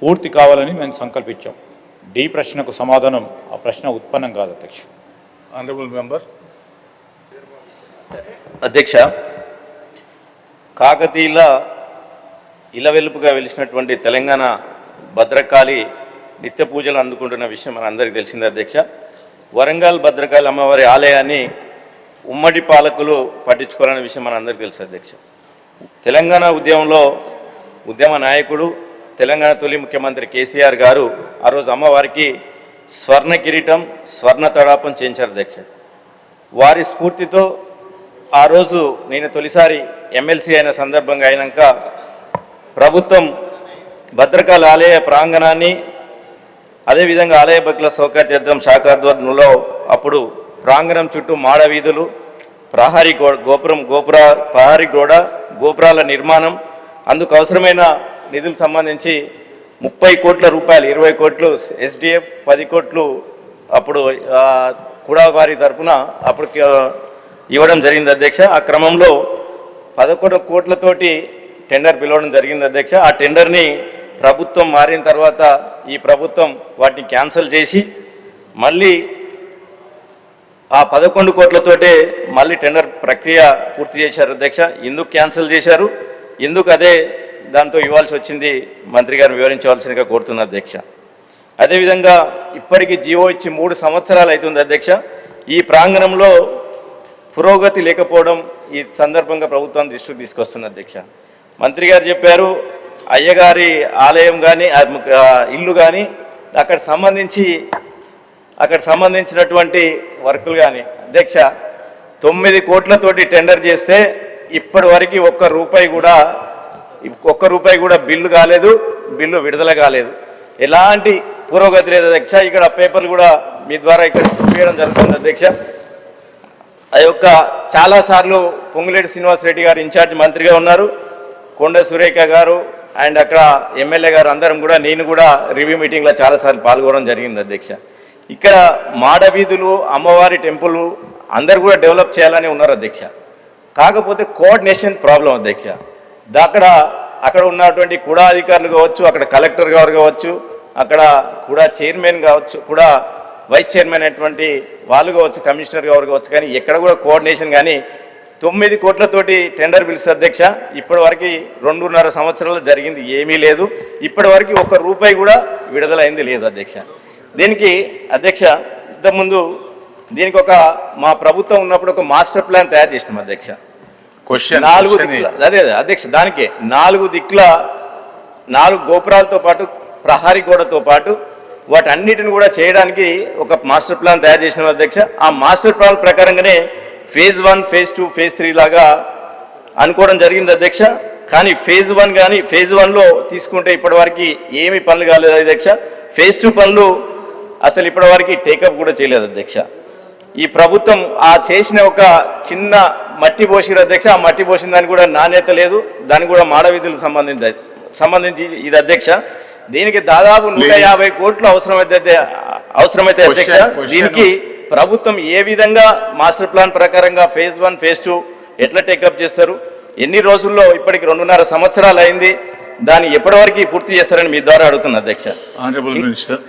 పూర్తి కావాలని మేము సంకల్పించాం. డి ప్రశ్నకు సమాధానం ఆ ప్రశ్న ఉత్పన్నం కాదు అధ్యక్ష. Honourable member. అధ్యక్ష, కాకతీయుల ఇలవెల్పుగా వెలిసినటువంటి తెలంగాణ భద్రకాళి నిత్య పూజలు అందుకుంటున్న విషయం మన అందరికీ తెలిసిందే అధ్యక్ష. వరంగల్ భద్రకాళి అమ్మవారి ఆలయాన్ని ఉమ్మడి పాలకులు పట్టించుకోవాలనే విషయం మన అందరికీ తెలుసు అధ్యక్ష. తెలంగాణ ఉద్యమంలో ఉద్యమ నాయకుడు తెలంగాణ తొలి ముఖ్యమంత్రి కేసీఆర్ గారు ఆ రోజు అమ్మవారికి స్వర్ణ కిరీటం స్వర్ణ తడాపం చేయించారు అధ్యక్ష. వారి స్ఫూర్తితో ఆ రోజు నేను తొలిసారి ఎమ్మెల్సీ అయిన సందర్భంగా అయినాక ప్రభుత్వం భద్రకాళి ఆలయ ప్రాంగణాన్ని అదేవిధంగా ఆలయ భక్తుల సౌకర్యార్థం శాఖ ఆధ్వర్యంలో అప్పుడు ప్రాంగణం చుట్టూ మాడ వీధులు, ప్రహరీ గోపురాల నిర్మాణం, అందుకు అవసరమైన నిధులకు సంబంధించి 30 కోట్ల రూపాయలు, 20 కోట్లు SDF, 10 కోట్లు అప్పుడు కూడా వారి తరఫున అప్పుడు ఇవ్వడం జరిగింది అధ్యక్ష. ఆ క్రమంలో 11 కోట్లతోటి టెండర్ పిలవడం జరిగింది అధ్యక్ష. ఆ టెండర్ని ప్రభుత్వం మారిన తర్వాత ఈ ప్రభుత్వం వాటిని క్యాన్సిల్ చేసి మళ్ళీ ఆ 11 కోట్లతోటే మళ్ళీ టెండర్ ప్రక్రియ పూర్తి చేశారు అధ్యక్ష. ఎందుకు క్యాన్సిల్ చేశారు, ఎందుకు అదే దాంతో ఇవ్వాల్సి వచ్చింది మంత్రి గారిని వివరించవలసిందిగా కోరుతున్నా అధ్యక్ష. అదేవిధంగా ఇప్పటికీ జీవో ఇచ్చి 3 సంవత్సరాలు అవుతుంది అధ్యక్ష. ఈ ప్రాంగణంలో పురోగతి లేకపోవడం ఈ సందర్భంగా ప్రభుత్వం దృష్టికి తీసుకొస్తుంది అధ్యక్ష. మంత్రి గారు చెప్పారు అయ్యగారి ఆలయం కానీ ఇల్లు కానీ అక్కడ సంబంధించినటువంటి వర్కులు కానీ అధ్యక్ష 9 కోట్లతోటి టెండర్ చేస్తే ఇప్పటి వరకు ఒక్క రూపాయి కూడా బిల్లు కాలేదు, బిల్లు విడుదల కాలేదు, ఎలాంటి పురోగతి లేదు అధ్యక్ష. ఇక్కడ పేపర్లు కూడా మీ ద్వారా ఇక్కడ చూపించడం జరుగుతుంది అధ్యక్ష. ఆ యొక్క చాలాసార్లు పొంగులేటి శ్రీనివాసరెడ్డి గారు ఇన్ఛార్జ్ మంత్రిగా ఉన్నారు, కొండ సురేఖ గారు అండ్ అక్కడ ఎమ్మెల్యే గారు అందరం కూడా నేను కూడా రివ్యూ మీటింగ్లో చాలాసార్లు పాల్గొనడం జరిగింది అధ్యక్ష. ఇక్కడ మాడవీధులు, అమ్మవారి టెంపుల్ అందరు కూడా డెవలప్ చేయాలని ఉన్నారు అధ్యక్ష. కాకపోతే కోఆర్డినేషన్ ప్రాబ్లం అధ్యక్ష. అక్కడ ఉన్నటువంటి కూడా అధికారులు కావచ్చు, అక్కడ కలెక్టర్ గారు కావచ్చు, అక్కడ కూడా చైర్మన్ కావచ్చు, కూడా వైస్ చైర్మన్ అయినటువంటి వాళ్ళు కావచ్చు, కమిషనర్ గారు కావచ్చు, కానీ ఎక్కడ కూడా కోఆర్డినేషన్ కానీ 9 కోట్లతోటి టెండర్ పిలిస్తే అధ్యక్ష ఇప్పటి వరకు 2.5 సంవత్సరాలు జరిగింది ఏమీ లేదు. ఇప్పటి వరకు ఒక్క రూపాయి కూడా విడుదలైంది లేదు అధ్యక్ష. దీనికి అధ్యక్ష ఇంతకుముందు దీనికి మా ప్రభుత్వం ఉన్నప్పుడు ఒక మాస్టర్ ప్లాన్ తయారు చేసినాం అధ్యక్ష. 4 దిక్కుల అదే అధ్యక్ష, దానికే 4 దిక్కుల 4 గోపురాలతో పాటు ప్రహరీ గోడతో పాటు వాటన్నిటిని కూడా చేయడానికి ఒక మాస్టర్ ప్లాన్ తయారు చేసినాం అధ్యక్ష. ఆ మాస్టర్ ప్లాన్ ప్రకారంగానే phase 1, phase 2, phase 3 లాగా అనుకోవడం జరిగింది అధ్యక్ష. కానీ phase 1 కానీ phase 1లో తీసుకుంటే ఇప్పటివరకు ఏమీ పనులు కాలేదు అధ్యక్ష. phase 2 పనులు అసలు ఇప్పటివరకు టేకప్ కూడా చేయలేదు అధ్యక్ష. ఈ ప్రభుత్వం ఆ చేసిన ఒక చిన్న మట్టి పోసిరు అధ్యక్ష. ఆ మట్టి పోసిన దానికి కూడా నాణ్యత లేదు, దానికి కూడా మాడవీధులకు సంబంధించి ఇది అధ్యక్ష. దీనికి దాదాపు 150 కోట్లు అవసరమైతే అధ్యక్ష. దీనికి ప్రభుత్వం ఏ విధంగా మాస్టర్ ప్లాన్ ప్రకారంగా phase 1, phase 2 ఎట్లా టేకప్ చేస్తారు, ఎన్ని రోజుల్లో, ఇప్పటికి 2.5 సంవత్సరాలు అయింది, దాన్ని ఎప్పటి వరకు పూర్తి చేస్తారని మీ ద్వారా అడుగుతున్నా అధ్యక్ష. Honourable minister.